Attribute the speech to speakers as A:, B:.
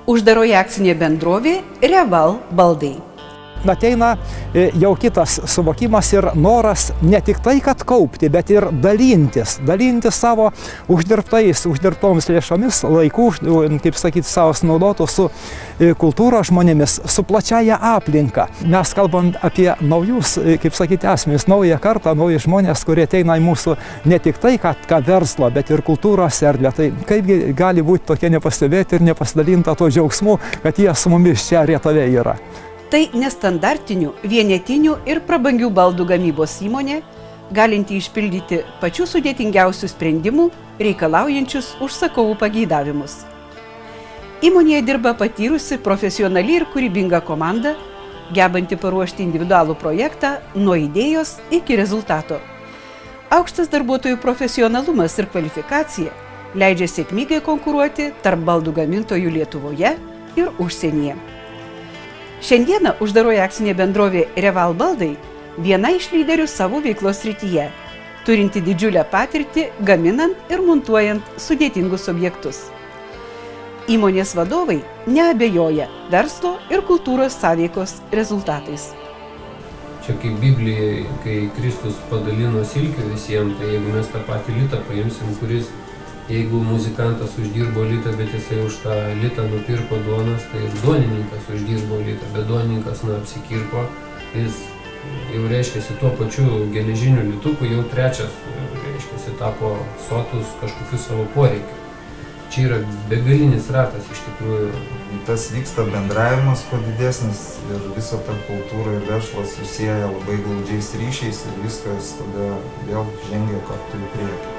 A: Uždaroji akcinė bendrovė Reval baldai.
B: Ateina jau kitas suvokimas ir noras ne tik tai, kad kaupti, bet ir dalintis savo uždirbtomis lėšomis, laikų, kaip sakyti, savo naudotų su kultūros žmonėmis, su plačiaja aplinka. Mes kalbam apie naujus, kaip sakyti, asmenys, naują kartą, nauji žmonės, kurie ateina į mūsų ne tik tai, ką verslo, bet ir kultūros erdvę. Tai kaipgi gali būti tokie nepastebėti ir nepasidalinta to džiaugsmu, kad jie su mumis čia Rietave yra.
A: Tai nestandartinių, vienetinių ir prabangių baldų gamybos įmonė, galinti išpildyti pačių sudėtingiausių sprendimų, reikalaujančius užsakovų pageidavimus. Įmonėje dirba patyrusi, profesionali ir kūrybinga komanda, gebanti paruošti individualų projektą nuo idėjos iki rezultato. Aukštas darbuotojų profesionalumas ir kvalifikacija leidžia sėkmingai konkuruoti tarp baldų gamintojų Lietuvoje ir užsienyje. Šiandieną uždaroji akcinė bendrovė Reval baldai viena iš lyderių savo veiklos srityje, turinti didžiulę patirtį gaminant ir montuojant sudėtingus objektus. Įmonės vadovai neabejoja verslo ir kultūros sąveikos rezultatais.
C: Čia kaip Biblijai, kai Kristus padalino silkių visiems, tai jeigu mes tą patį litą paimsim, kuris, jeigu muzikantas uždirbo litą, bet jisai už tą litą nupirko duonas, tai ir duonininkas uždirbo litą, bet duonininkas apsikirpo, jis jau reiškiasi tuo pačiu geležiniu lituku, jau trečias, reiškiasi, tapo sotus kažkokiu savo poreikiu. Čia yra begalinis ratas iš tikrųjų.
D: Tas vyksta bendravimas kuo didesnis ir visą tą kultūrą ir verslas susieja labai glaudžiais ryšiais ir viskas tada vėl žengia kartu į priekį.